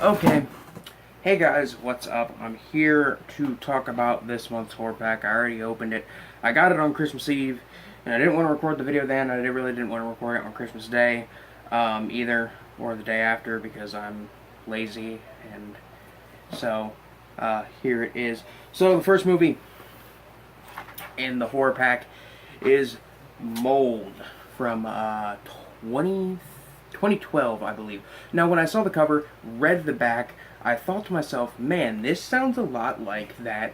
Okay. Hey guys, what's up? I'm here to talk about this month's horror pack. I already opened it. I got it on Christmas Eve, and I didn't want to record the video then. I really didn't want to record it on Christmas Day either, or the day after, because I'm lazy, and so here it is. So the first movie in the horror pack is Mold from 2012, I believe. Now, when I saw the cover, read the back, I thought to myself, man, this sounds a lot like that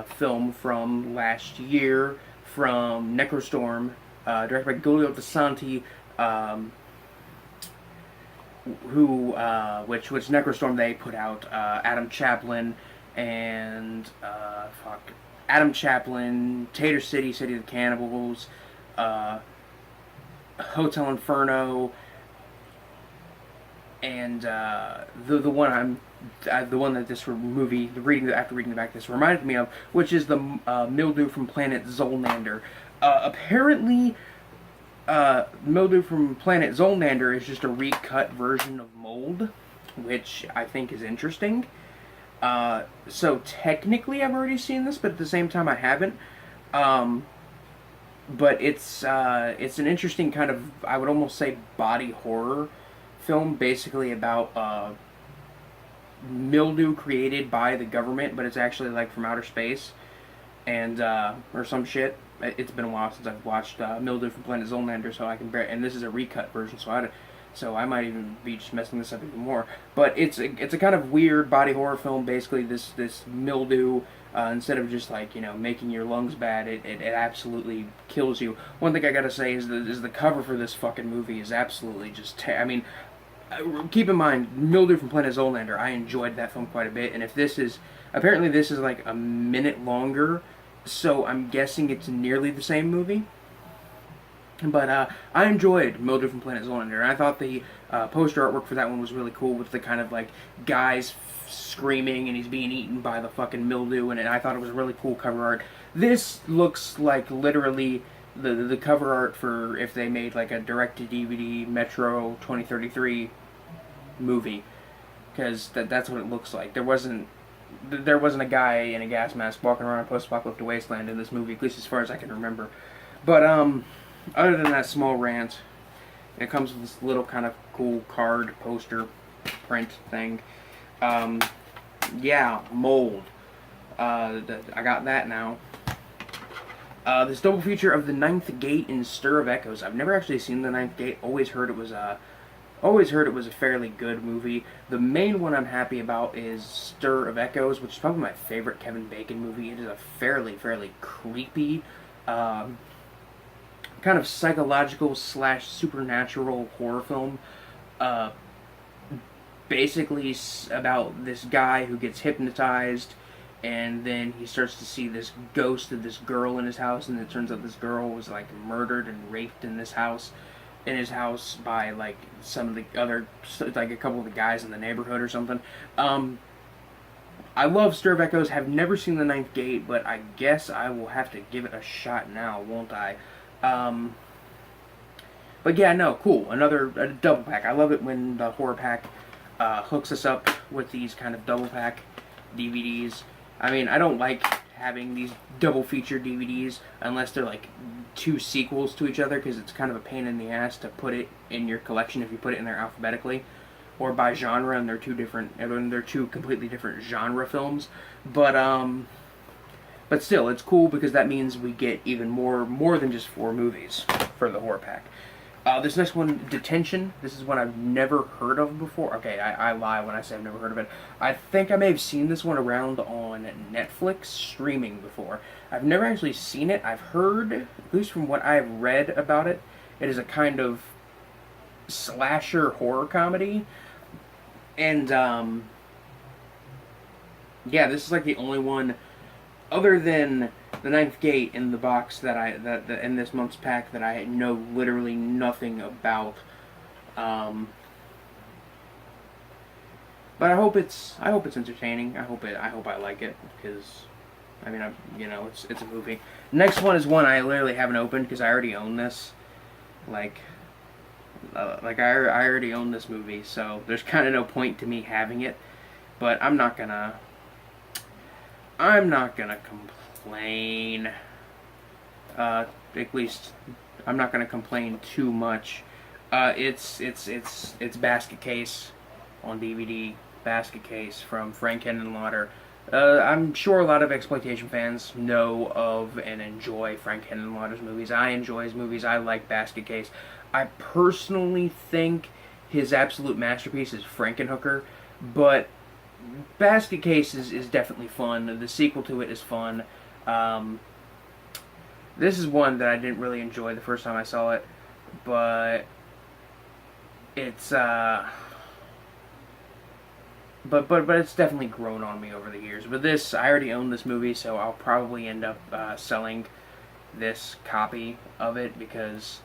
film from last year from Necrostorm, directed by Giulio De Santi, which Necrostorm they put out Adam Chaplin and Adam Chaplin, Tater City, City of the Cannibals, uh, Hotel Inferno, and the one that this movie, after reading the back, this reminded me of, which is the Mildew from Planet Zolnander. Apparently, Mildew from Planet Zolnander is just a recut version of Mold, which I think is interesting. So technically, I've already seen this, but at the same time, I haven't. But it's an interesting kind of, I would almost say, body horror film, basically about mildew created by the government, but it's actually like from outer space, and or some shit. It's been a while since I've watched Mildew from Planet Zolnander, so I can bear. And this is a recut version, so I might even be just messing this up even more. But it's a kind of weird body horror film. Basically, this mildew, instead of just like making your lungs bad, it absolutely kills you. One thing I gotta say is the cover for this fucking movie is absolutely just. I mean, keep in mind, Mildew from Planet Zolander, I enjoyed that film quite a bit, and if this is, apparently this is like a minute longer, so I'm guessing it's nearly the same movie. But I enjoyed Mildew from Planet Zolander, and I thought the poster artwork for that one was really cool, with the kind of like guys screaming and he's being eaten by the fucking mildew, and I thought it was a really cool cover art. This looks like literally the cover art for if they made like a direct-to-DVD Metro 2033 movie, because that's what it looks like. There wasn't a guy in a gas mask walking around a post-apocalyptic wasteland in this movie, at least as far as I can remember. But other than that small rant, it comes with this little kind of cool card poster print thing. Yeah, Mold. I got that now. This double feature of The Ninth Gate and Stir of Echoes. I've never actually seen The Ninth Gate. Always heard it was a fairly good movie. The main one I'm happy about is Stir of Echoes, which is probably my favorite Kevin Bacon movie. It is a fairly creepy, kind of psychological / supernatural horror film. Basically about this guy who gets hypnotized, and then he starts to see this ghost of this girl in his house, and it turns out this girl was like murdered and raped in his house by like some of the other, like a couple of the guys in the neighborhood or something. I love Stir of Echoes. Have never seen The Ninth Gate, but I guess I will have to give it a shot now, won't I? But yeah, no, cool. A double pack. I love it when the horror pack hooks us up with these kind of double pack DVDs. I mean, I don't like having these double feature DVDs unless they're like two sequels to each other, because it's kind of a pain in the ass to put it in your collection if you put it in there alphabetically or by genre, and they're two completely different genre films. But still, it's cool because that means we get even more than just 4 movies for the horror pack. This next one, Detention. This is one I've never heard of before. Okay, I lie when I say I've never heard of it. I think I may have seen this one around on Netflix streaming before. I've never actually seen it. I've heard, at least from what I've read about it, it is a kind of slasher horror comedy. And, yeah, this is like the only one other than The Ninth Gate in the box that in this month's pack that I know literally nothing about. But I hope it's entertaining. I hope I like it, because I mean, it's a movie. Next one is one I literally haven't opened because I already own this. Like Like I already own this movie, so there's kind of no point to me having it. But I'm not gonna complain. At least I'm not gonna complain too much. It's Basket Case on DVD. Basket Case from Frank Henenlotter. I'm sure a lot of exploitation fans know of and enjoy Frank Henenlotter's movies. I enjoy his movies. I like Basket Case. I personally think his absolute masterpiece is Frankenhooker, but Basket Case is definitely fun. The sequel to it is fun. Um, this is one that I didn't really enjoy the first time I saw it, but it's but it's definitely grown on me over the years. But this, I already own this movie, so I'll probably end up selling this copy of it because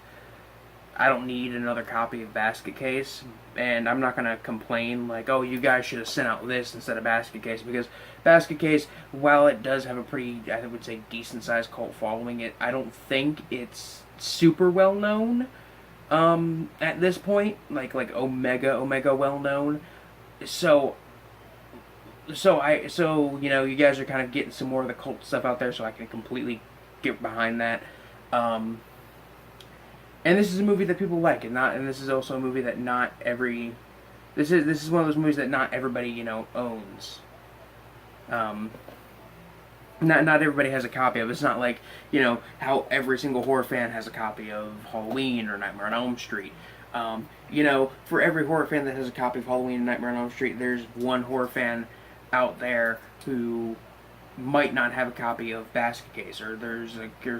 I don't need another copy of Basket Case, and I'm not gonna complain like, oh, you guys should have sent out this instead of Basket Case, because Basket Case, while it does have a pretty, I would say, decent sized cult following, I don't think it's super well known. At this point, like Omega well known. So you know, you guys are kind of getting some more of the cult stuff out there, so I can completely get behind that. Um, and this is a movie that people like, and this is also a movie that not every this is one of those movies that not everybody, you know, owns. Um, not everybody has a copy of. It's not like, you know, how every single horror fan has a copy of Halloween or Nightmare on Elm Street. You know, for every horror fan that has a copy of Halloween and Nightmare on Elm Street, there's one horror fan out there who might not have a copy of Basket Case, or there's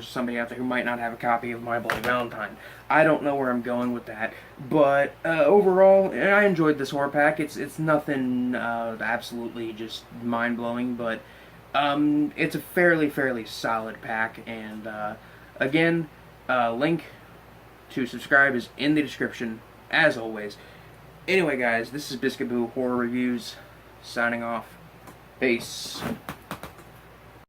somebody out there who might not have a copy of My Bloody Valentine. I don't know where I'm going with that, but overall, I enjoyed this horror pack. It's nothing absolutely just mind blowing, but it's a fairly solid pack. And again, link to subscribe is in the description as always. Anyway, guys, this is Biscuit Boo Horror Reviews signing off. Peace.